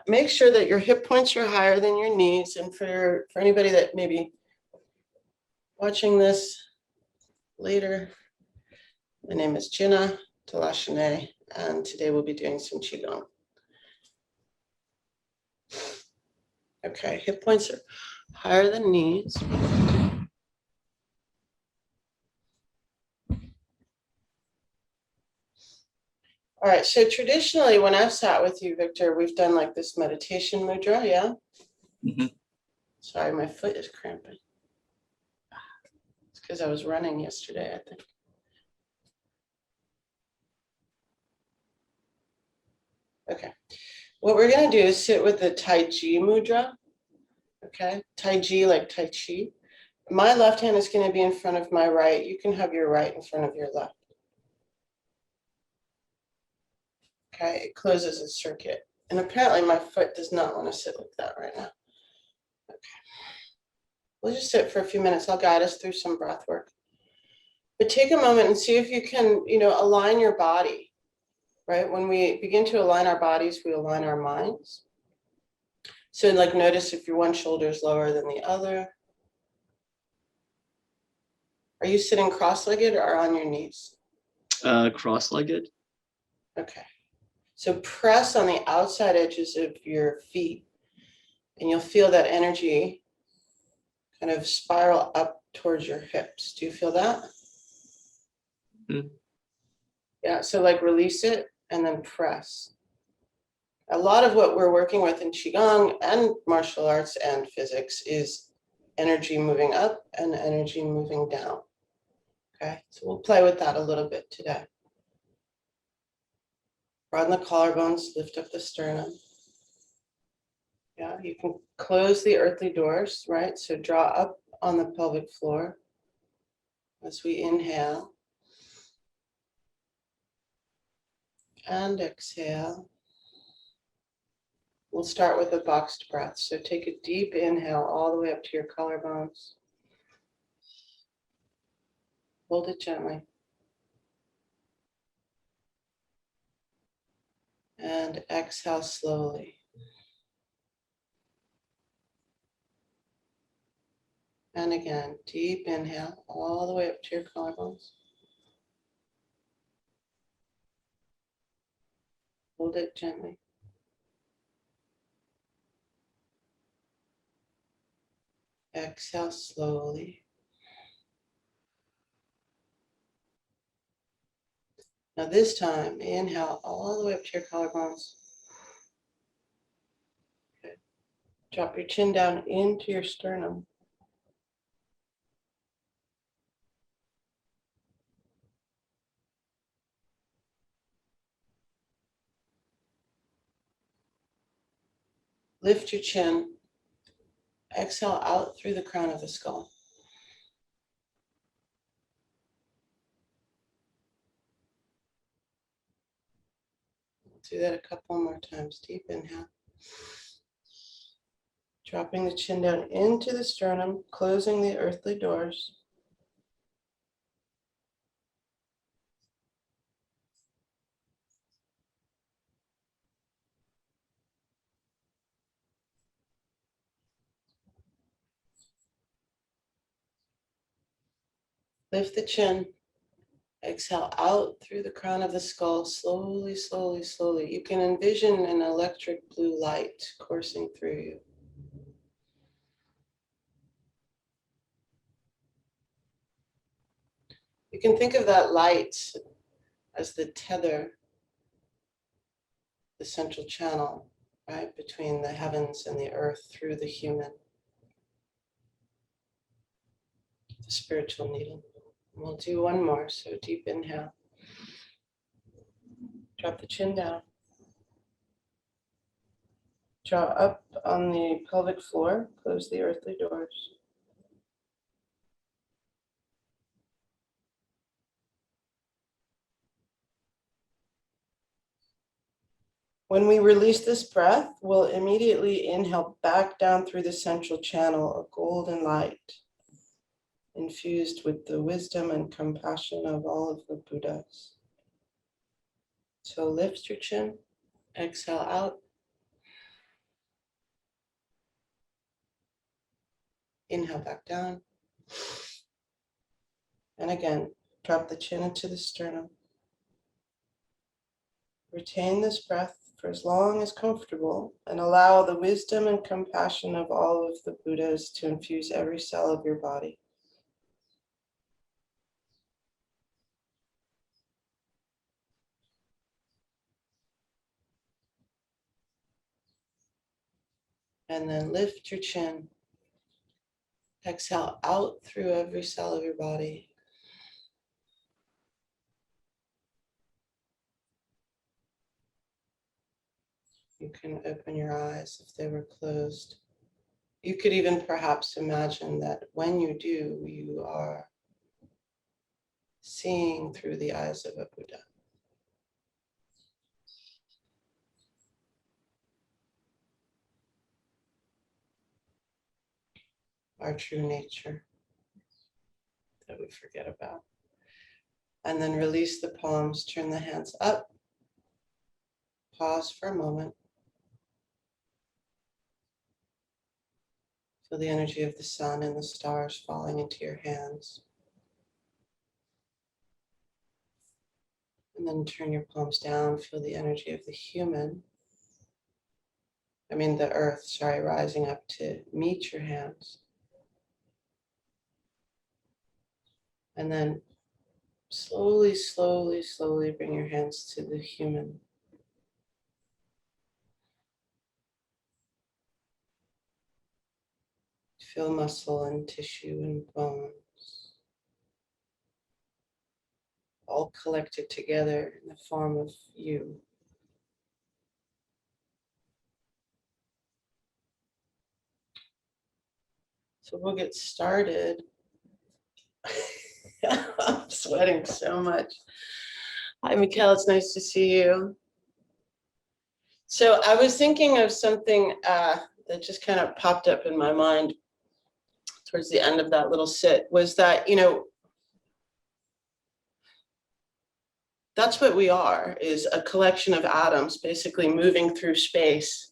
make sure that your hip points are higher than your knees. And for anybody that may be watching this later, my name is Jinna Talashane, and today we'll be doing some Qigong. Okay, hip points are higher than knees. All right, so traditionally when I've sat with you, Victor, we've done like this meditation mudra, yeah? Mm-hmm. Sorry, my foot is cramping. It's because I was running yesterday, I think. Okay, what we're gonna do is sit with the Tai Chi mudra, okay? Tai Chi like Tai Chi. My left hand is gonna be in front of my right. You can have your right in front of your left. Okay, it closes a circuit. And apparently my foot does not want to sit like that right now. Okay. We'll just sit for a few minutes. I'll guide us through some breath work. But take a moment and see if you can, align your body, right? When we begin to align our bodies, we align our minds. So like notice if your one shoulder is lower than the other. Are you sitting cross-legged or on your knees? Cross-legged. Okay. So press on the outside edges of your feet and you'll feel that energy kind of spiral up towards your hips. Do you feel that? Mm-hmm. Yeah, so like release it and then press. A lot of what we're working with in Qigong and martial arts and physics is energy moving up and energy moving down. Okay, so we'll play with that a little bit today. Broaden the collarbones, lift up the sternum. Yeah, you can close the earthly doors, right? So draw up on the pelvic floor as we inhale and exhale. We'll start with a boxed breath. So take a deep inhale all the way up to your collarbones. Hold it gently. And exhale slowly. And again, deep inhale all the way up to your collarbones. Hold it gently. Exhale slowly. Now this time, inhale all the way up to your collarbones. Okay. Drop your chin down into your sternum. Lift your chin. Exhale out through the crown of the skull. Do that a couple more times. Deep inhale. Dropping the chin down into the sternum, closing the earthly doors. Lift the chin. Exhale out through the crown of the skull, slowly, slowly, slowly. You can envision an electric blue light coursing through you. You can think of that light as the tether, the central channel, right, between the heavens and the earth through the human, the spiritual needle. We'll do one more, so deep inhale. Drop the chin down. Draw up on the pelvic floor, close the earthly doors. When we release this breath, we'll immediately inhale back down through the central channel, a golden light, infused with the wisdom and compassion of all of the Buddhas. So lift your chin, exhale out. Inhale back down. And again, drop the chin into the sternum. Retain this breath for as long as comfortable and allow the wisdom and compassion of all of the Buddhas to infuse every cell of your body. And then lift your chin. Exhale out through every cell of your body. You can open your eyes if they were closed. You could even perhaps imagine that when you do, you are seeing through the eyes of a Buddha. Our true nature that we forget about. And then release the palms, turn the hands up, pause for a moment. Feel the energy of the sun and the stars falling into your hands. And then turn your palms down, feel the energy of the earth, rising up to meet your hands. And then slowly, slowly, slowly bring your hands to the human. Feel muscle and tissue and bones, all collected together in the form of you. So we'll get started. I'm sweating so much. Hi, Mikhail, it's nice to see you. So I was thinking of something that just kind of popped up in my mind towards the end of that little sit, was that, that's what we are, is a collection of atoms basically moving through space,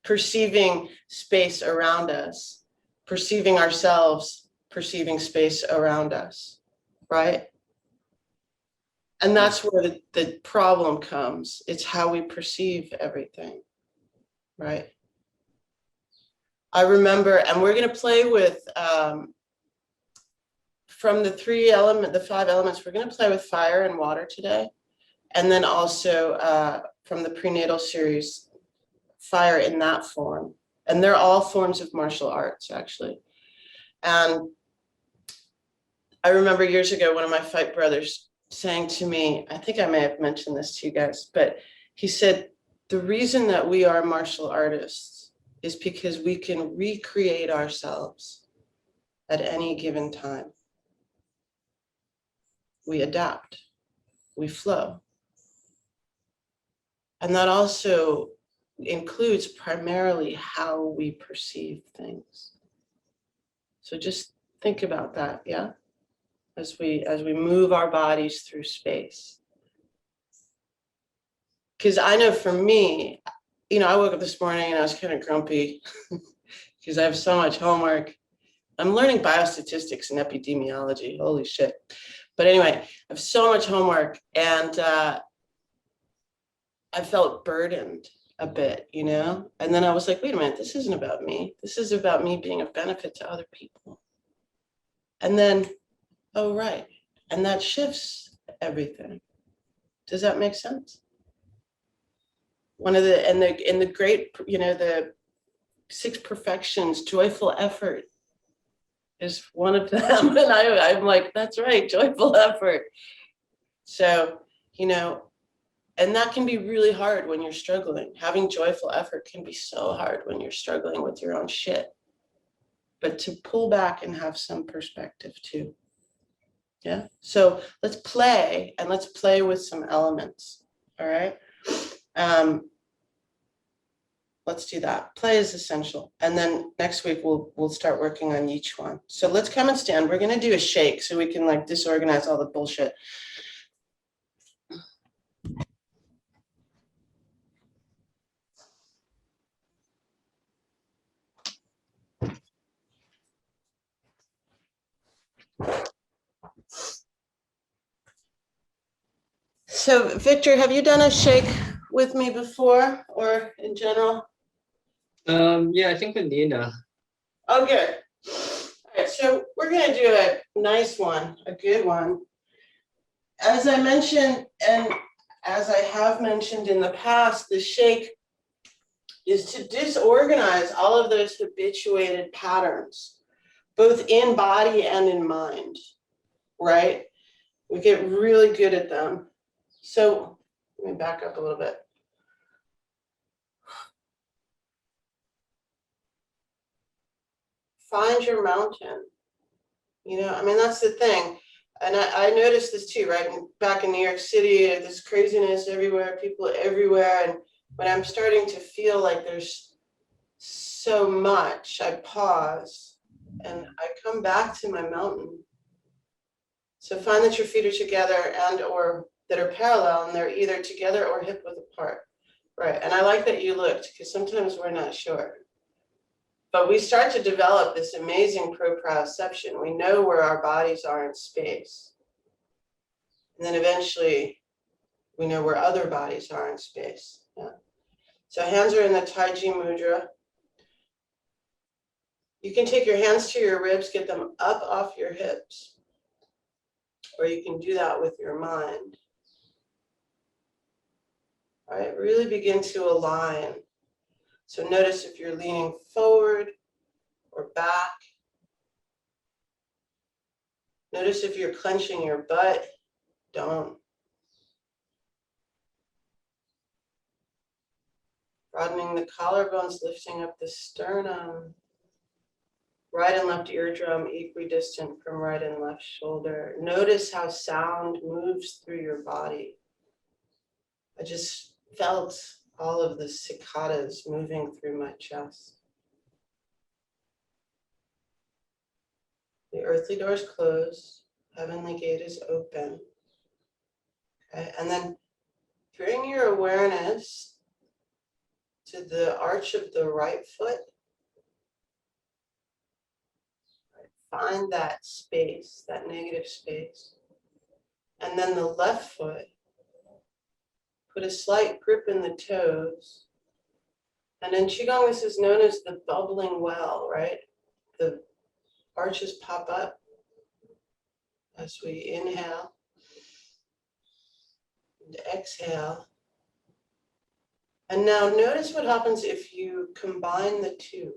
perceiving space around us, perceiving ourselves, perceiving space around us, right? And that's where the problem comes. It's how we perceive everything, right? I remember, and we're going to play with, from the the 5 elements, we're going to play with fire and water today. And then also from the prenatal series, fire in that form. And they're all forms of martial arts, actually. And I remember years ago, one of my fight brothers saying to me, I think I may have mentioned this to you guys, but he said, the reason that we are martial artists is because we can recreate ourselves at any given time. We adapt, we flow. And that also includes primarily how we perceive things. So just think about that, yeah? As we move our bodies through space. Because I know for me, I woke up this morning and I was kind of grumpy because I have so much homework. I'm learning biostatistics and epidemiology, holy shit. But anyway, I have so much homework and I felt burdened a bit, And then I was like, wait a minute, this isn't about me. This is about me being of benefit to other people. And then, oh, right. And that shifts everything. Does that make sense? One of the, and the great, the 6 perfections, joyful effort is one of them. And I'm like, that's right, joyful effort. So, and that can be really hard when you're struggling. Having joyful effort can be so hard when you're struggling with your own shit. But to pull back and have some perspective too. Yeah. So let's play, and let's play with some elements. All right. Let's do that. Play is essential. And then next week we'll start working on each one. So let's come and stand. We're going to do a shake so we can disorganize all the bullshit. So Victor, have you done a shake with me before or in general? Yeah, I think with Nina. Oh, good. All right, so we're going to do a nice one, a good one. As I mentioned, and as I have mentioned in the past, the shake is to disorganize all of those habituated patterns, both in body and in mind, right? We get really good at them. So let me back up a little bit. Find your mountain. You know, I mean, that's the thing. And I noticed this too, right? Back in New York City, this craziness everywhere, people everywhere. And when I'm starting to feel like there's so much, I pause and I come back to my mountain. So find that your feet are together and or that are parallel and they're either together or hip width apart. Right. And I like that you looked because sometimes we're not sure. But we start to develop this amazing proprioception. We know where our bodies are in space. And then eventually we know where other bodies are in space. Yeah. So hands are in the Tai Chi mudra. You can take your hands to your ribs, get them up off your hips. Or you can do that with your mind. All right, really begin to align. So notice if you're leaning forward or back. Notice if you're clenching your butt. Don't. Broadening the collarbones, lifting up the sternum. Right and left eardrum equidistant from right and left shoulder. Notice how sound moves through your body. I just felt all of the cicadas moving through my chest. The earthly door is closed. Heavenly gate is open. Okay, and then bring your awareness to the arch of the right foot. Find that space, that negative space. And then the left foot, put a slight grip in the toes. And in Qigong, this is known as the bubbling well, right? The arches pop up as we inhale and exhale. And now notice what happens if you combine the two.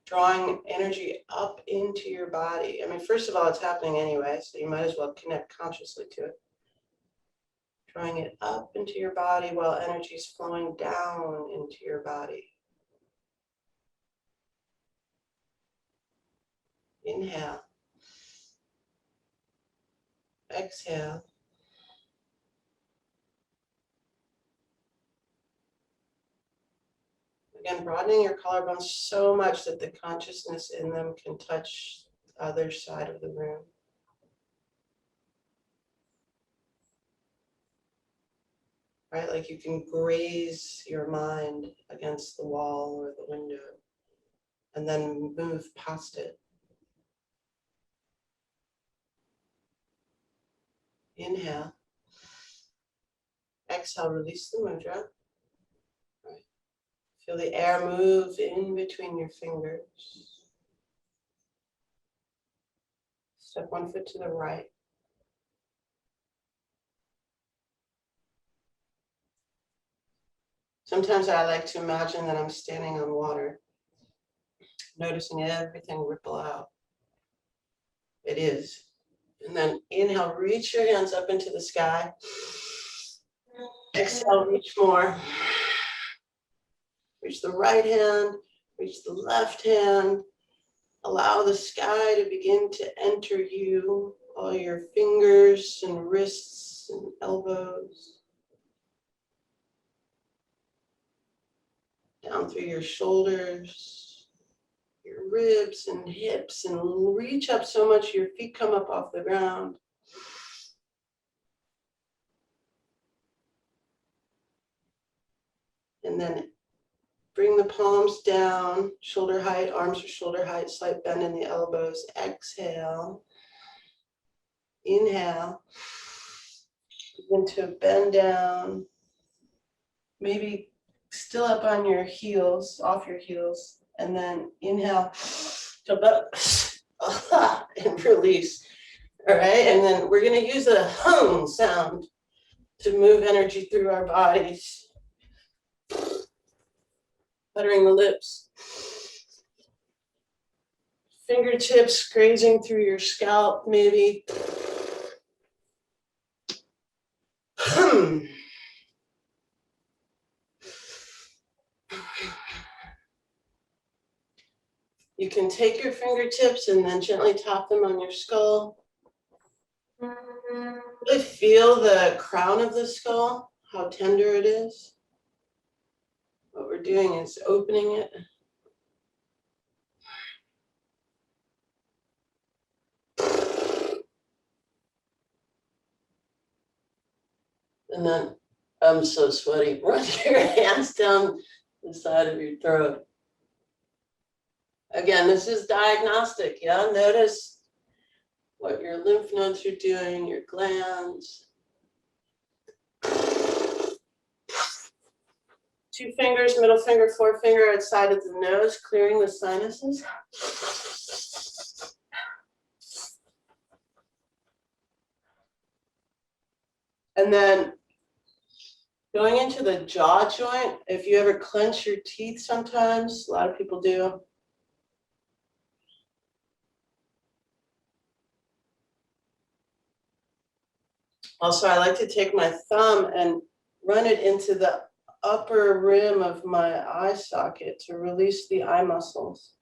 Drawing energy up into your body. I mean, first of all, it's happening anyway, so you might as well connect consciously to it. Drawing it up into your body while energy is flowing down into your body. Inhale. Exhale. Again, broadening your collarbones so much that the consciousness in them can touch the other side of the room. Right, like you can graze your mind against the wall or the window and then move past it. Inhale. Exhale, release the mudra. Right. Feel the air move in between your fingers. Step one foot to the right. Sometimes I like to imagine that I'm standing on water, noticing everything ripple out. It is. And then inhale, reach your hands up into the sky. Exhale, reach more. Reach the right hand, reach the left hand. Allow the sky to begin to enter you, all your fingers and wrists and elbows. Down through your shoulders, your ribs and hips, and reach up so much your feet come up off the ground. And then bring the palms down, shoulder height, arms are shoulder height, slight bend in the elbows. Exhale. Inhale. Begin to bend down. Maybe still up on your heels, off your heels. And then inhale, jump up, and release. All right, and then we're gonna use a hum sound to move energy through our bodies. Buttering the lips. Fingertips grazing through your scalp, maybe. Hum. You can take your fingertips and then gently tap them on your skull. Really feel the crown of the skull, how tender it is. What we're doing is opening it. And then, I'm so sweaty, run your hands down the side of your throat. Again, this is diagnostic, yeah? Notice what your lymph nodes are doing, your glands. 2 fingers, middle finger, forefinger outside of the nose, clearing the sinuses. And then going into the jaw joint, if you ever clench your teeth sometimes, a lot of people do. Also, I like to take my thumb and run it into the upper rim of my eye socket to release the eye muscles.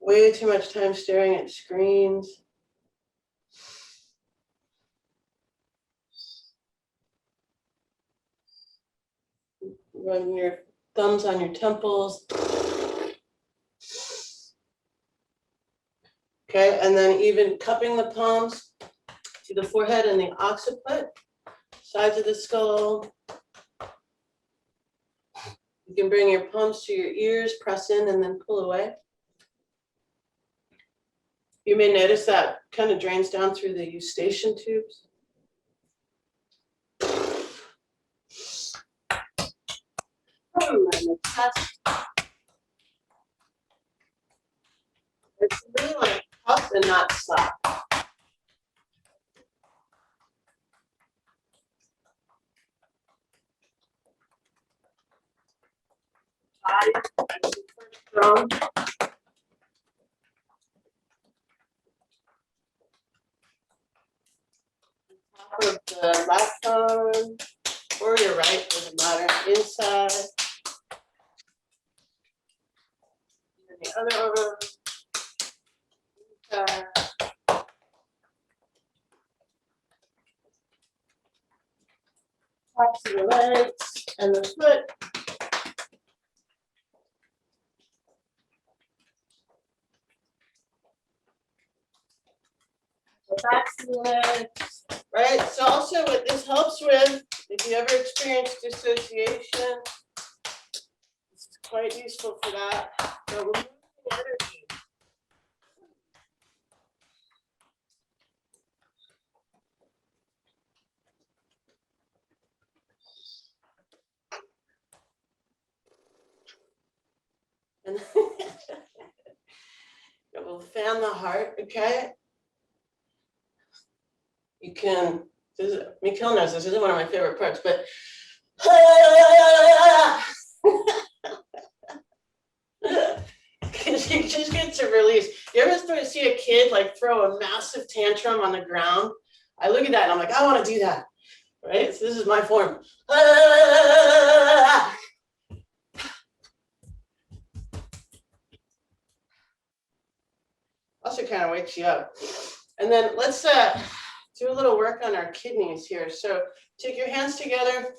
Way too much time staring at screens. Run your thumbs on your temples. Okay, and then even cupping the palms to the forehead and the occiput, sides of the skull. You can bring your palms to your ears, press in, and then pull away. You may notice that kind of drains down through the eustachian tubes. And the chest. It's really like cup and not slap. Body, strong. Top of the left arm, or your right, doesn't matter. Inside. And the other arm. Inside. Tops of the legs and the foot. The backs of the legs. Right? So also what this helps with, if you ever experience dissociation, this is quite useful for that. So removing energy. And it will fan the heart, okay? You can, this is, Mikhail knows this isn't one of my favorite parts, but because you just get to release. You ever see a kid like throw a massive tantrum on the ground? I look at that and I'm like, I want to do that, right? So this is my form. Also kind of wakes you up. And then let's do a little work on our kidneys here. So take your hands together.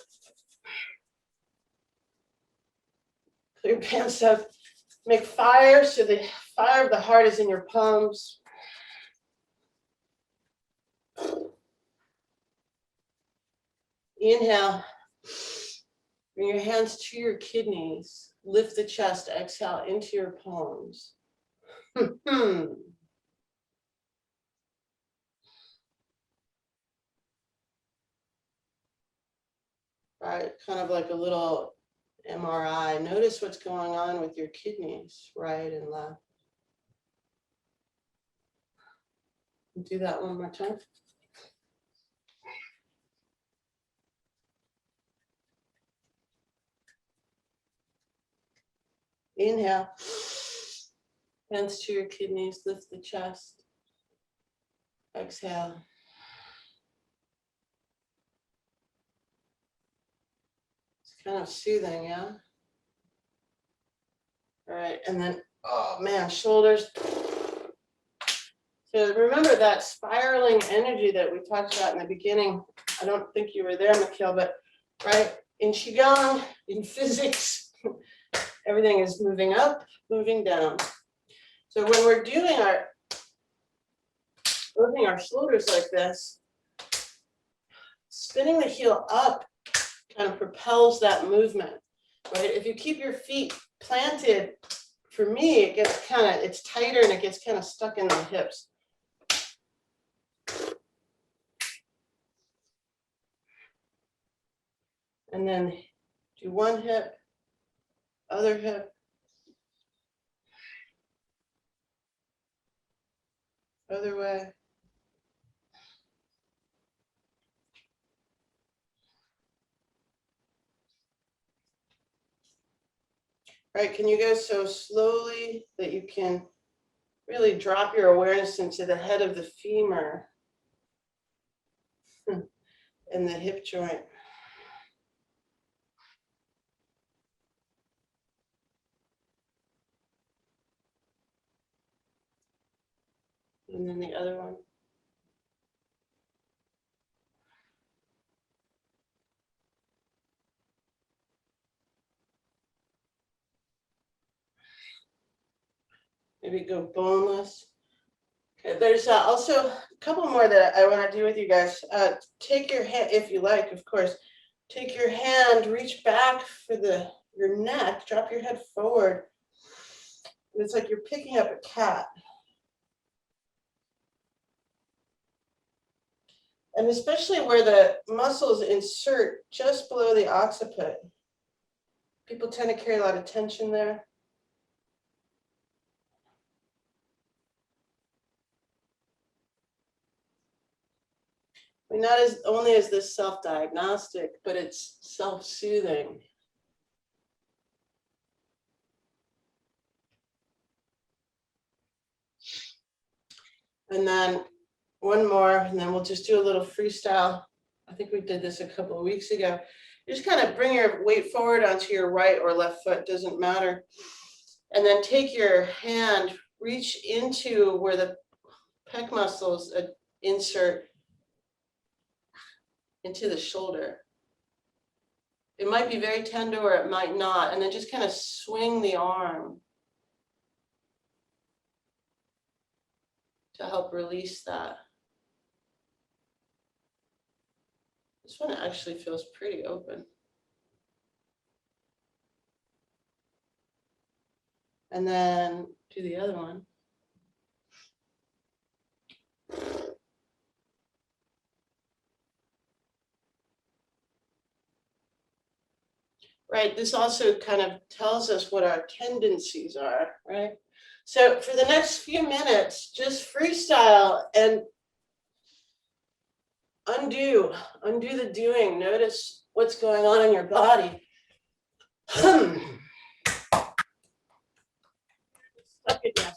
Put your hands up. Make fire, so the fire of the heart is in your palms. Inhale. Bring your hands to your kidneys. Lift the chest. Exhale into your palms. right? Kind of like a little MRI. Notice what's going on with your kidneys, right and left. Do that one more time. Inhale. Hands to your kidneys, lift the chest. Exhale. It's kind of soothing, yeah? All right, and then, oh man, shoulders. So remember that spiraling energy that we talked about in the beginning. I don't think you were there, Mikhail, but right, in Qigong, in physics, everything is moving up, moving down. So when we're doing lifting our shoulders like this, spinning the heel up kind of propels that movement, right? If you keep your feet planted, for me, it gets it's tighter and it gets kind of stuck in the hips. And then do one hip, other hip, other way. Right, can you go so slowly that you can really drop your awareness into the head of the femur and the hip joint. And then the other one. Maybe go boneless. Okay, there's also a couple more that I want to do with you guys. Take your hand, if you like, of course, take your hand, reach back for your neck, drop your head forward. It's like you're picking up a cat. And especially where the muscles insert just below the occiput. People tend to carry a lot of tension there. I mean, not as only is this self-diagnostic, but it's self-soothing. And then one more, and then we'll just do a little freestyle. I think we did this a couple of weeks ago. You just kind of bring your weight forward onto your right or left foot, doesn't matter. And then take your hand, reach into where the pec muscles insert into the shoulder. It might be very tender or it might not. And then just kind of swing the arm to help release that. This one actually feels pretty open. And then do the other one. Right, this also kind of tells us what our tendencies are, right? So for the next few minutes, just freestyle and undo the doing. Notice what's going on in your body. Stuck again.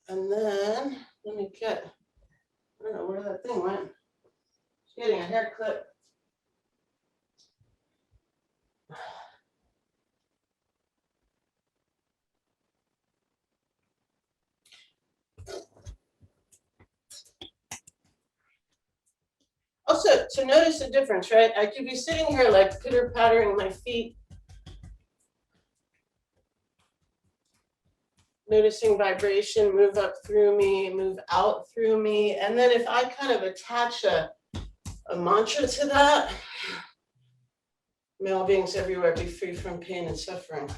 And then let me get, I don't know where that thing went. Just getting a hair clip. Also, so notice the difference, right? I could be sitting here like pitter-pattering my feet. Noticing vibration move up through me, move out through me. And then if I kind of attach a mantra to that, may all beings everywhere be free from pain and suffering.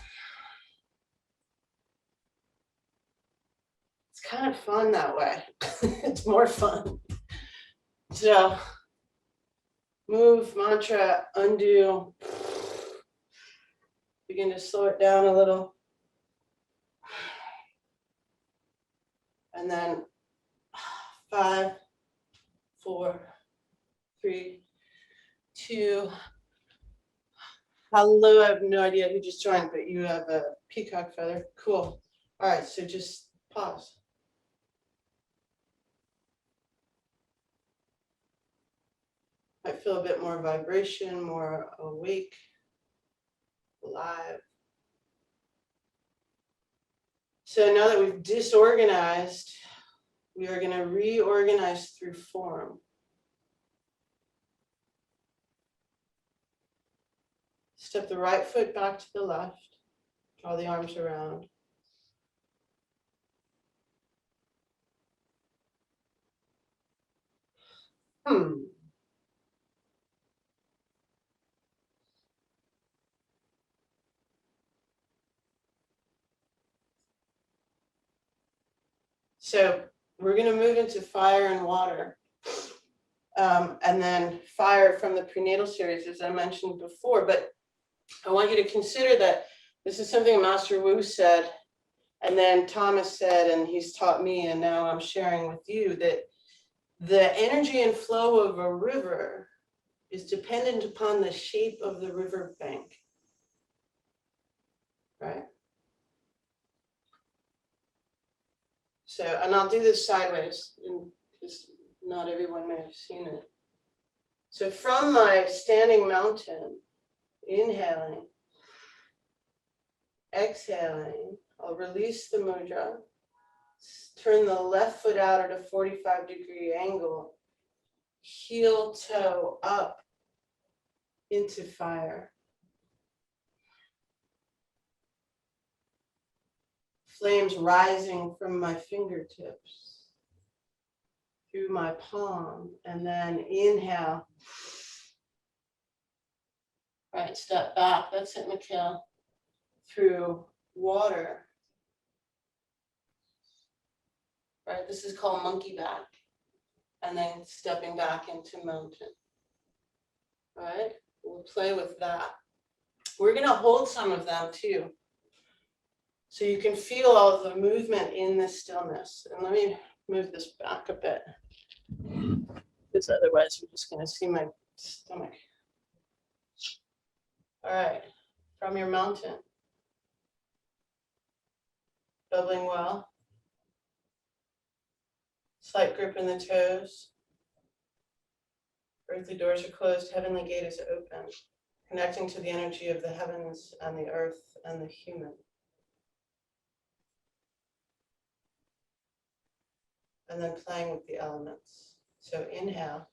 It's kind of fun that way. It's more fun. So move, mantra, undo. Begin to slow it down a little. And then 5, 4, 3, 2. Hello, I have no idea who just joined, but you have a peacock feather. Cool. All right, so just pause. I feel a bit more vibration, more awake, alive. So now that we've disorganized, we are going to reorganize through form. Step the right foot back to the left. Draw the arms around. So we're going to move into fire and water. And then fire from the prenatal series, as I mentioned before. But I want you to consider that this is something Master Wu said, and then Thomas said, and he's taught me, and now I'm sharing with you, that the energy and flow of a river is dependent upon the shape of the river bank, right? So, and I'll do this sideways, because not everyone may have seen it. So from my standing mountain, inhaling, exhaling, I'll release the mudra, turn the left foot out at a 45-degree angle, heel toe up into fire. Flames rising from my fingertips through my palm, and then inhale. Right, step back. That's it, Mikhail. Through water. Right, this is called monkey back. And then stepping back into mountain. Right, we'll play with that. We're going to hold some of them too. So you can feel all of the movement in the stillness. And let me move this back a bit, because otherwise you're just going to see my stomach. All right, from your mountain. Bubbling well. Slight grip in the toes. Earthly doors are closed, heavenly gate is open. Connecting to the energy of the heavens and the earth and the human. And then playing with the elements. So inhale.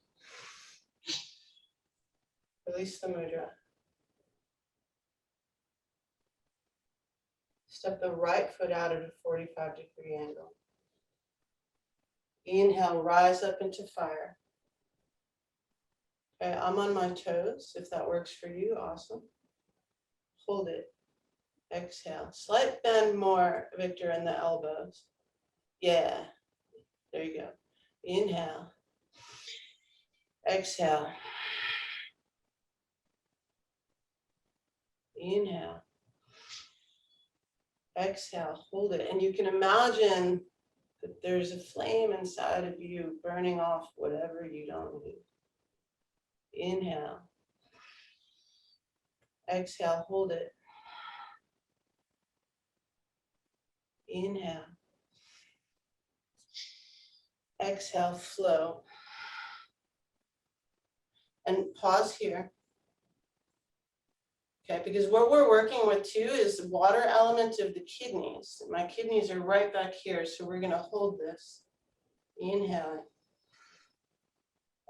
Release the mudra. Step the right foot out at a 45-degree angle. Inhale, rise up into fire. Okay, I'm on my toes. If that works for you, awesome. Hold it. Exhale. Slight bend more, Victor, in the elbows. Yeah. There you go. Inhale. Exhale. Inhale. Exhale. Hold it. And you can imagine that there's a flame inside of you burning off whatever you don't need. Inhale. Exhale. Hold it. Inhale. Exhale. Flow. And pause here. Okay, because what we're working with too is the water element of the kidneys. My kidneys are right back here, so we're going to hold this. Inhale.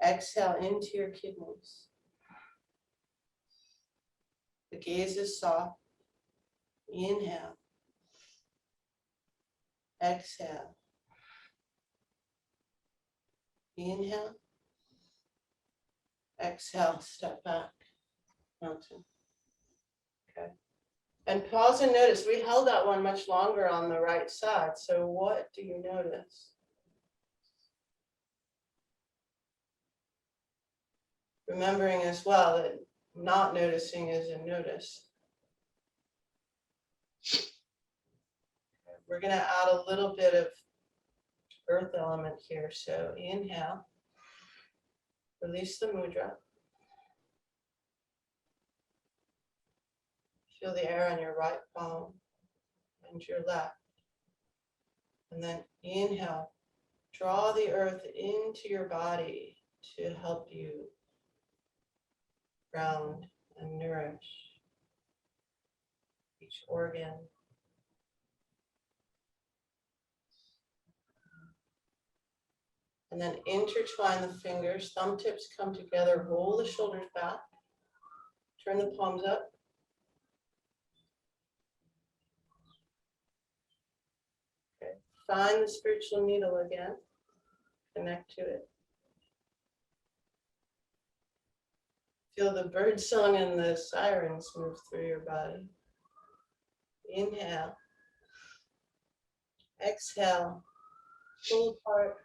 Exhale into your kidneys. The gaze is soft. Inhale. Exhale. Inhale. Exhale, step back, mountain. Okay. And pause and notice. We held that one much longer on the right side. So what do you notice? Remembering as well that not noticing is a notice. We're going to add a little bit of earth element here. So inhale, release the mudra. Feel the air on your right palm and your left. And then inhale, draw the earth into your body to help you ground and nourish each organ. And then intertwine the fingers, thumb tips come together, roll the shoulders back, turn the palms up. Okay. Find the spiritual needle again, connect to it. Feel the bird song and the sirens move through your body. Inhale. Exhale. Pull apart.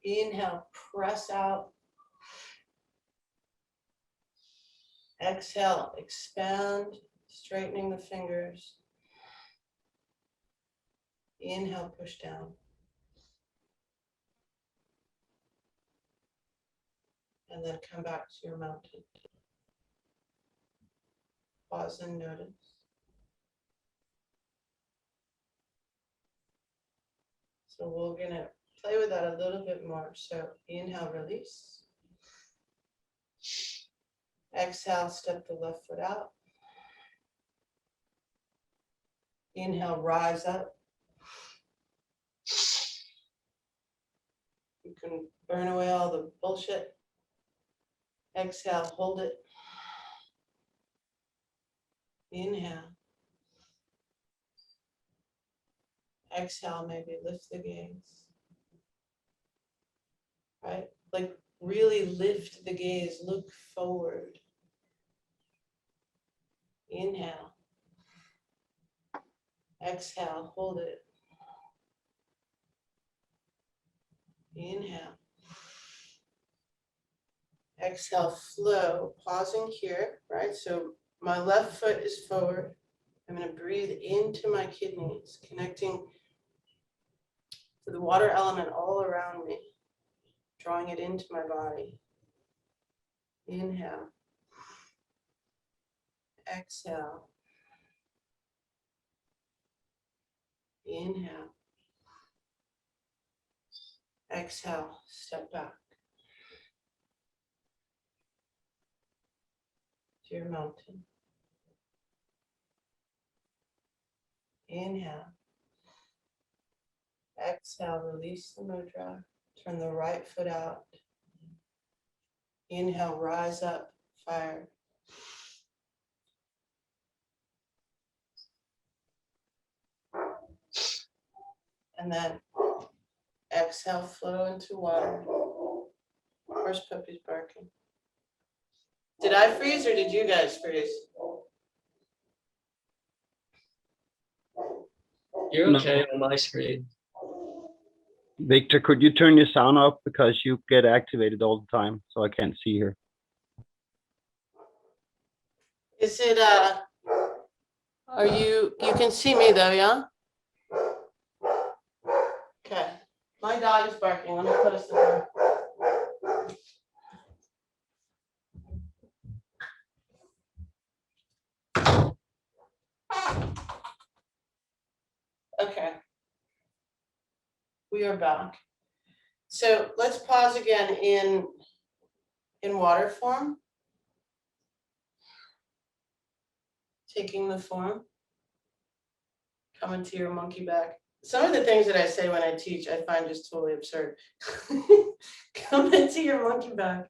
Inhale, press out. Exhale, expand, straightening the fingers. Inhale, push down. And then come back to your mountain. Pause and notice. So we're going to play with that a little bit more. So inhale, release. Exhale, step the left foot out. Inhale, rise up. You can burn away all the bullshit. Exhale, hold it. Inhale. Exhale, maybe lift the gaze. Right? Like really lift the gaze, look forward. Inhale. Exhale, hold it. Inhale. Exhale, flow, pausing here, right? So my left foot is forward. I'm going to breathe into my kidneys, connecting to the water element all around me, drawing it into my body. Inhale. Exhale. Inhale. Exhale, step back to your mountain. Inhale. Exhale, release the mudra. Turn the right foot out. Inhale, rise up, fire. And then exhale, flow into water. Horse puppy's barking. Did I freeze or did you guys freeze? You're No. okay on my screen. Victor, could you turn your sound up because you get activated all the time, so I can't see here. Is it, are you can see me though, yeah? Okay. My dog is barking. Let me close the door. Okay. We are back. So let's pause again in water form. Taking the form. Coming to your monkey back. Some of the things that I say when I teach, I find just totally absurd. Come into your monkey back.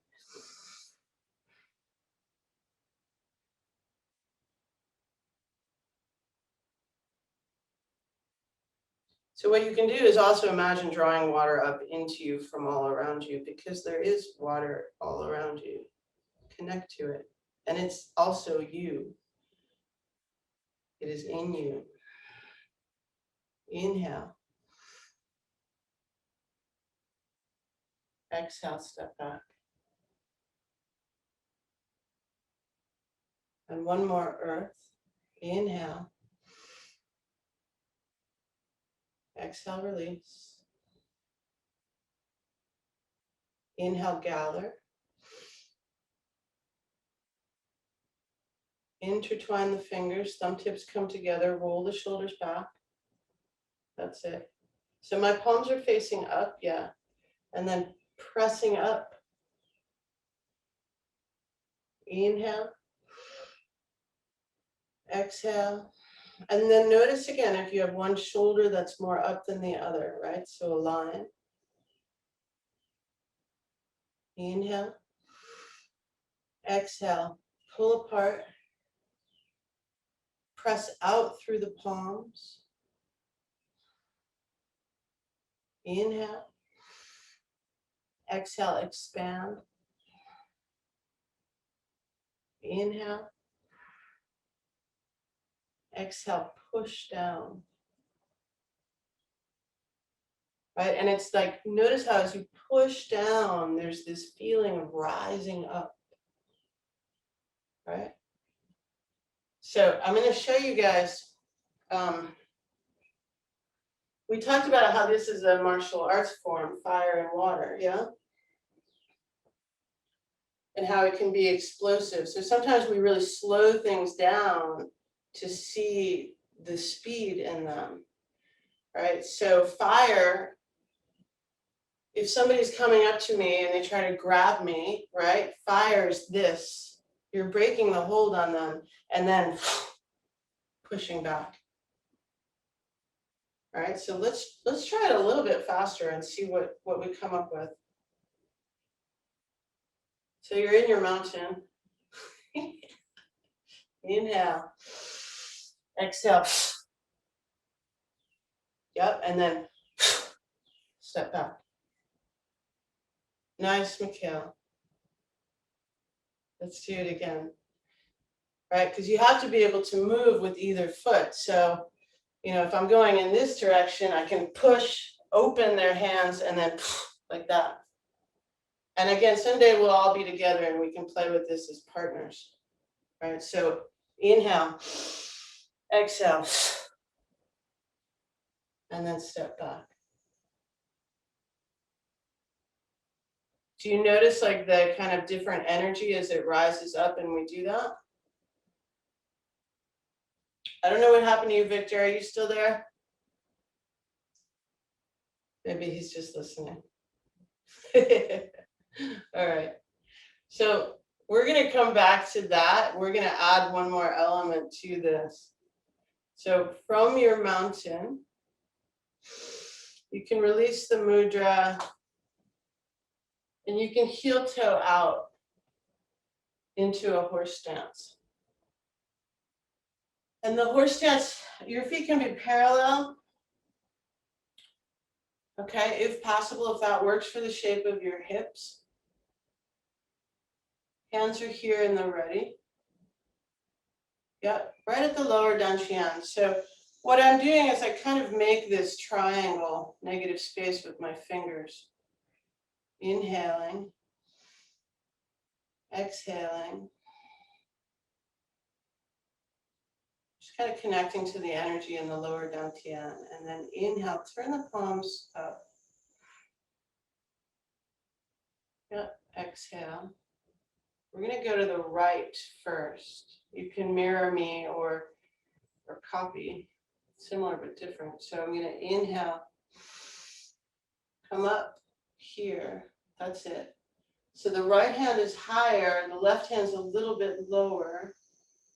So what you can do is also imagine drawing water up into you from all around you, because there is water all around you. Connect to it. And it's also you. It is in you. Inhale. Exhale, step back. And one more earth. Inhale. Exhale, release. Inhale, gather. Intertwine the fingers, thumb tips come together, roll the shoulders back. That's it. So my palms are facing up, yeah. And then pressing up. Inhale. Exhale. And then notice again if you have one shoulder that's more up than the other, right? So align. Inhale. Exhale. Pull apart. Press out through the palms. Inhale. Exhale, expand. Inhale. Exhale, push down. Right? And it's like, notice how as you push down, there's this feeling of rising up. Right? So I'm going to show you guys. We talked about how this is a martial arts form, fire and water, yeah? And how it can be explosive. So sometimes we really slow things down to see the speed in them, right? So fire, if somebody's coming up to me and they try to grab me, right? Fire is this. You're breaking the hold on them and then pushing back. All right, so let's try it a little bit faster and see what we come up with. So you're in your mountain. Inhale. Exhale. Yep, and then step back. Nice, Mikhail. Let's do it again. Right, because you have to be able to move with either foot. So, you know, if I'm going in this direction, I can push, open their hands, and then like that. And again, someday we'll all be together and we can play with this as partners. Right, so inhale, exhale, and then step back. Do you notice like the kind of different energy as it rises up and we do that? I don't know what happened to you, Victor. Are you still there? Maybe he's just listening. All right. So we're going to come back to that. We're going to add one more element to this. So from your mountain, you can release the mudra and you can heel toe out into a horse stance. And the horse stance, your feet can be parallel. Okay, if possible, if that works for the shape of your hips. Hands are here and they're ready. Yep, right at the lower dantian. So what I'm doing is I kind of make this triangle, negative space with my fingers. Inhaling, exhaling. Just kind of connecting to the energy in the lower dantian. And then inhale, turn the palms up. Yep, exhale. We're going to go to the right first. You can mirror me or copy, similar but different. So I'm going to inhale, come up here. That's it. So the right hand is higher, and the left hand's a little bit lower.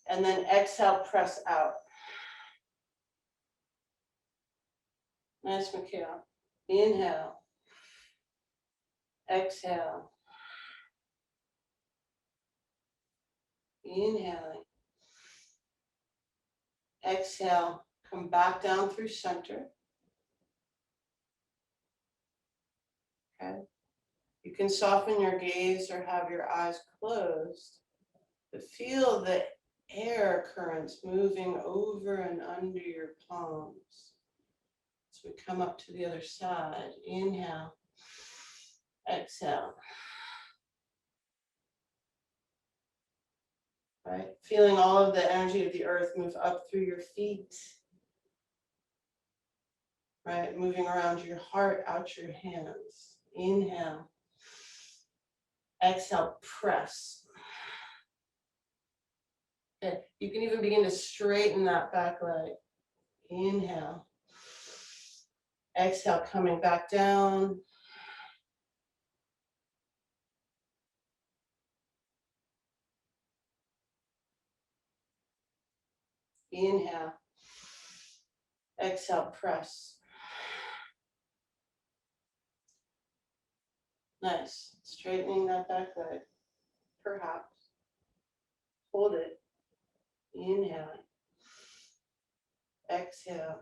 And then exhale, press out. Nice, Mikhail. Inhale. Exhale. Inhaling. Exhale. Come back down through center. okay? You can soften your gaze or have your eyes closed, but feel the air currents moving over and under your palms. So we come up to the other side. Inhale, exhale. Right? Feeling all of the energy of the earth move up through your feet. Right? Moving around your heart, out your hands. Inhale. Exhale, press. Okay. You can even begin to straighten that back leg. Inhale. Exhale, coming back down. Inhale. Exhale, press. Nice. Straightening that back leg. Perhaps. Hold it. Inhale. Exhale.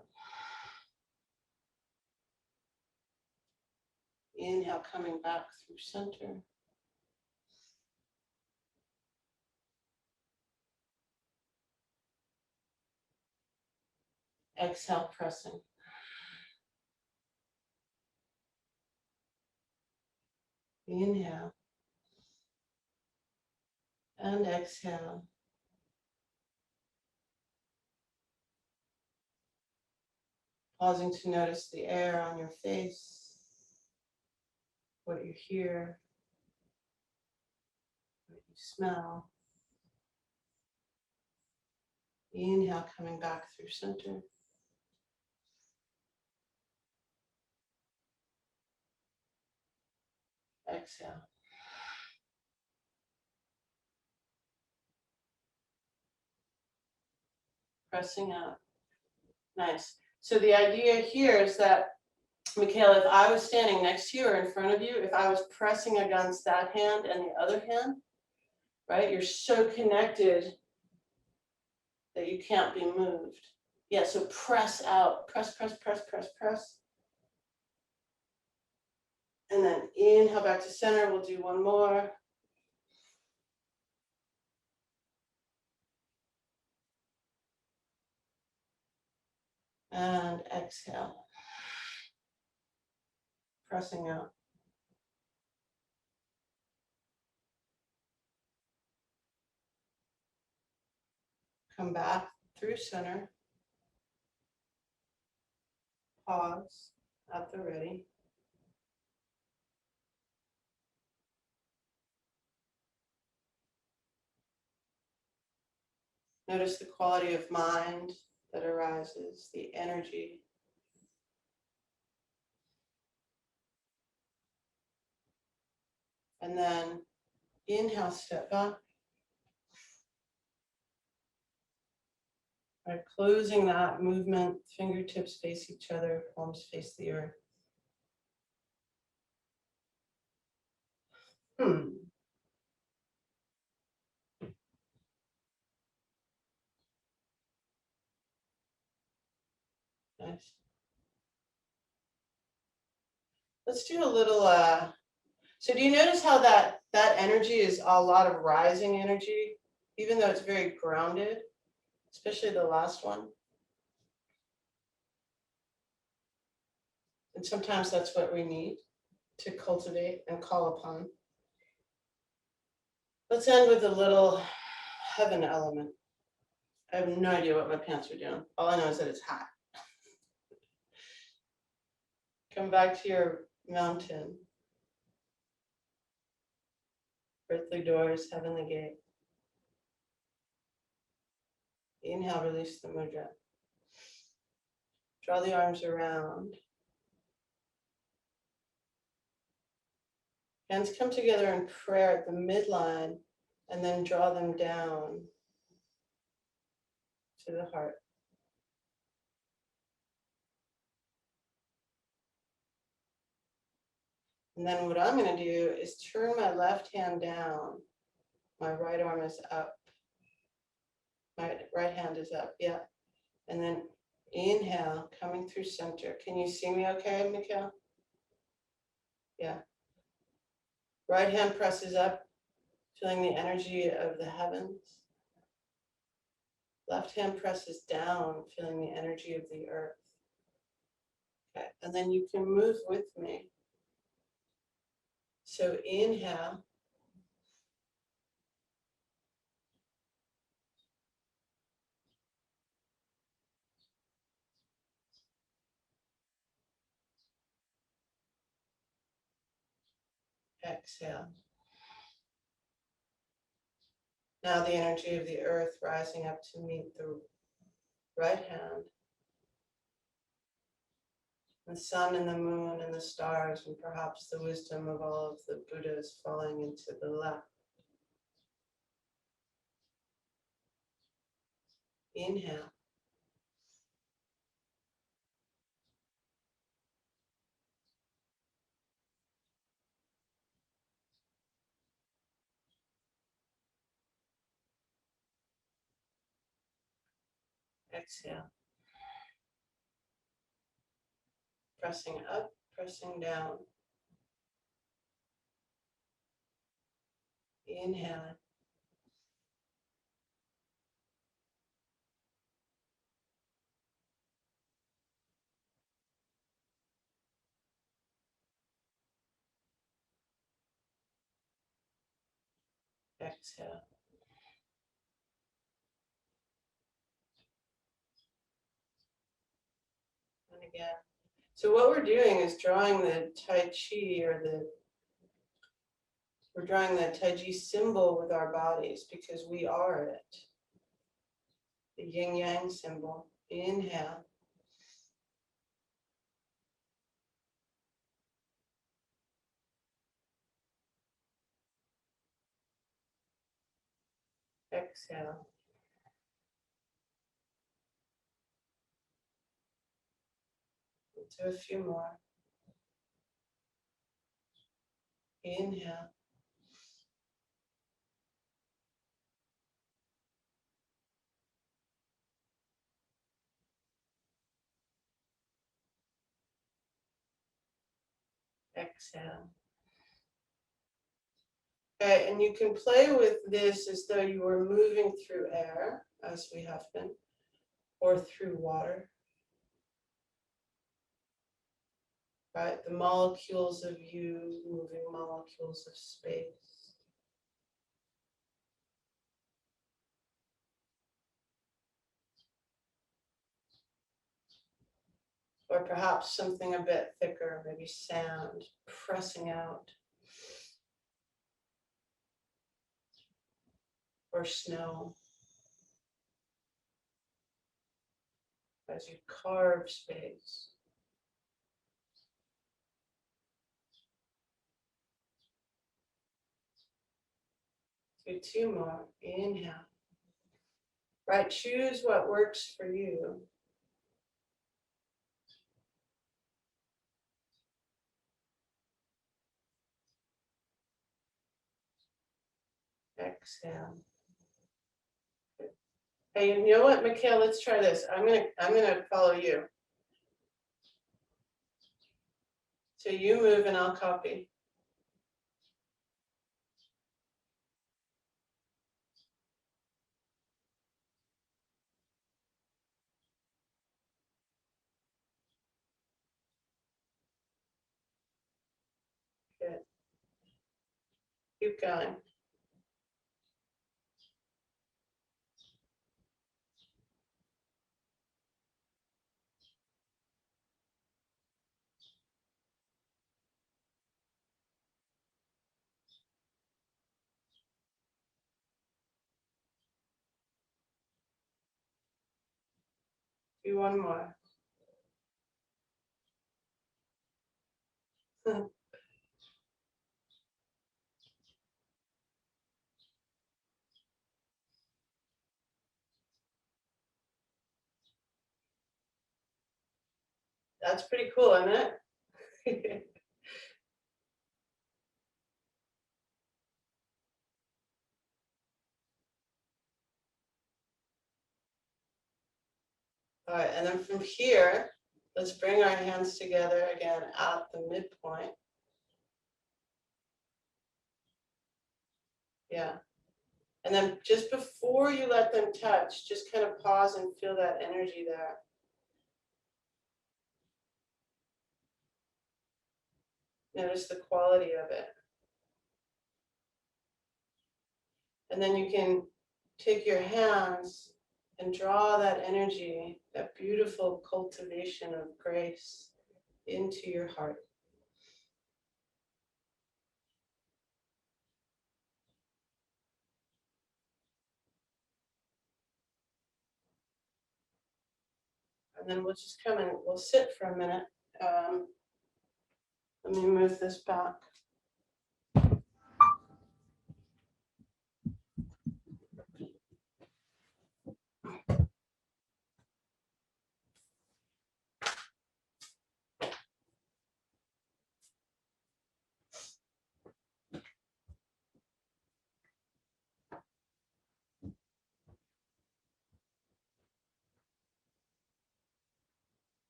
Inhale, coming back through center. Exhale, pressing. Inhale. And exhale. Pausing to notice the air on your face, what you hear, what you smell. Inhale, coming back through center. Exhale. Pressing out. Nice. So the idea here is that, Mikhail, if I was standing next to you or in front of you, if I was pressing against that hand and the other hand, right, you're so connected that you can't be moved. Yeah, so press out. Press, press, press, press, press. And then inhale back to center. We'll do one more. And exhale. Pressing out. Come back through center. Pause at the ready. Notice the quality of mind that arises, the energy. And then inhale, step back. Right, closing that movement, fingertips face each other, palms face the earth. Nice. Let's do a little, so do you notice how that energy is a lot of rising energy, even though it's very grounded, especially the last one? And sometimes that's what we need to cultivate and call upon. Let's end with a little heaven element. I have no idea what my pants are doing. All I know is that it's hot. Come back to your mountain. Earthly doors, heavenly gate. Inhale, release the mudra. Draw the arms around. Hands come together in prayer at the midline and then draw them down to the heart. And then what I'm going to do is turn my left hand down. My right arm is up. My right hand is up, yeah. And then inhale, coming through center. Can you see me okay, Mikhail? Yeah. Right hand presses up, feeling the energy of the heavens. Left hand presses down, feeling the energy of the earth. Okay, and then you can move with me. So inhale. Exhale. Now the energy of the earth rising up to meet the right hand. The sun and the moon and the stars and perhaps the wisdom of all of the Buddhas falling into the left. Inhale. Exhale. Pressing up, pressing down. Inhale. Exhale. And again. So what we're doing is drawing the Tai Chi we're drawing the Tai Chi symbol with our bodies because we are it. The Yin-Yang symbol. Inhale. Exhale. Do a few more. Inhale. Exhale. Okay, and you can play with this as though you were moving through air, as we have been, or through water. Right? The molecules of you moving molecules of space. Or perhaps something a bit thicker, maybe sand, pressing out. Or snow. As you carve space. Do two more. Inhale. Right, choose what works for you. Exhale. Hey, you know what, Mikhail? Let's try this. I'm gonna follow you. So you move and I'll copy. Good. Keep going. Do one more. That's pretty cool, isn't it? All right, and then from here, let's bring our hands together again at the midpoint. Yeah. And then just before you let them touch, just kind of pause and feel that energy there. Notice the quality of it. And then you can take your hands and draw that energy, that beautiful cultivation of grace into your heart. And then we'll just come and we'll sit for a minute. Let me move this back.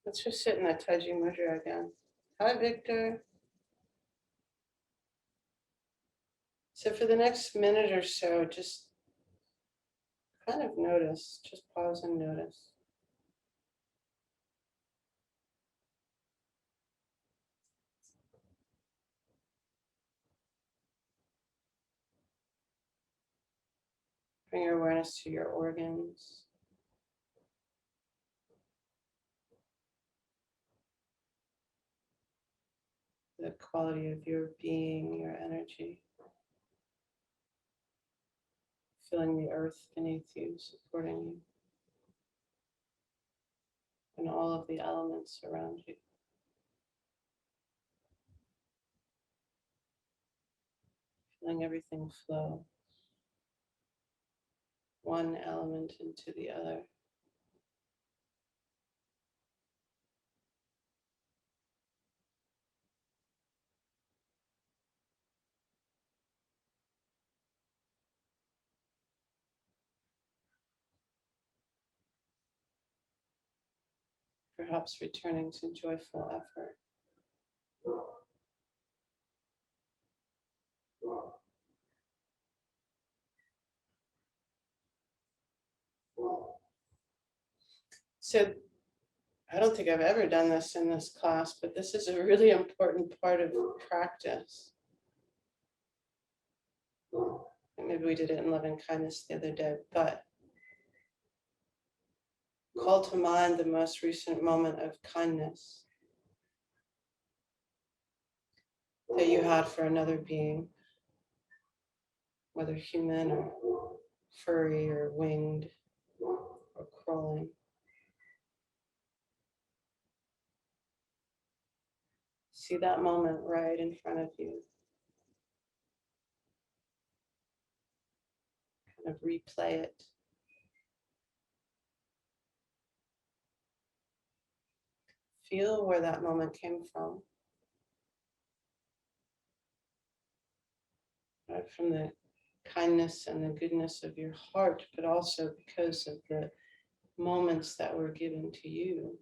Let's just sit in that Taiji Mudra again. Hi, Victor. So for the next minute or so, just kind of notice, just pause and notice. Bring your awareness to your organs. The quality of your being, your energy. Feeling the earth beneath you, supporting you. And all of the elements around you. Feeling everything flow. One element into the other. Perhaps returning to joyful effort. So I don't think I've ever done this in this class, but this is a really important part of practice. And maybe we did it in love and kindness the other day, but call to mind the most recent moment of kindness that you had for another being, whether human or furry or winged or crawling. See that moment right in front of you. Kind of replay it. Feel where that moment came from. Right from the kindness and the goodness of your heart, but also because of the moments that were given to you.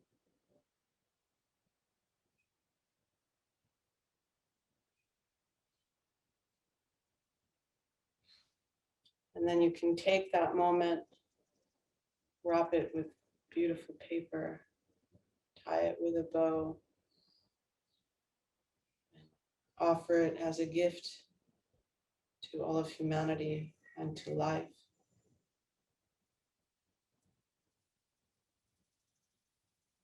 And then you can take that moment, wrap it with beautiful paper, tie it with a bow, and offer it as a gift to all of humanity and to life.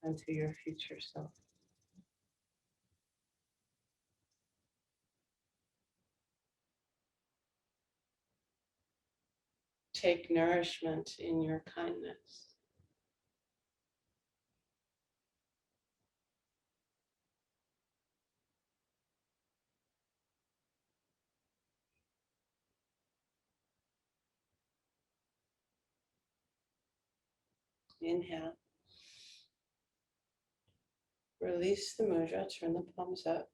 And to your future self. Take nourishment in your kindness. Inhale. Release the mudra, turn the palms up.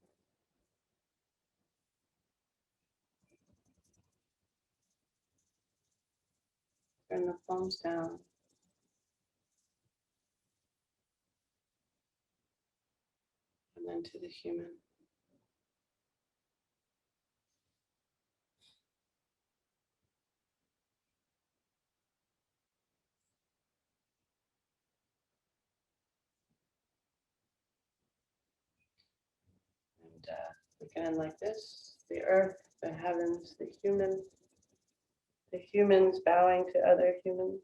bring the palms down. And then to the human. And we can end like this: the earth, the heavens, the humans bowing to other humans.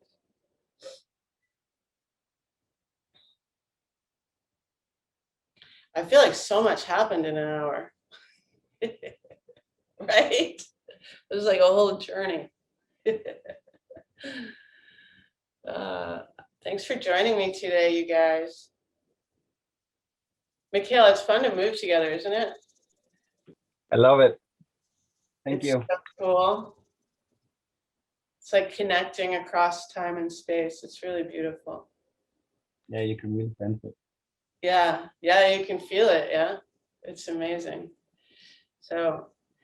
I feel like so much happened in an hour. Right? It was like a whole journey. uh, Thanks for joining me today, you guys. Mikhail, it's fun to move together, isn't it? I love it. Thank It's you. so cool. It's like connecting across time and space. It's really beautiful. Yeah, you can really sense it. Yeah, you can feel it. Yeah, it's amazing. So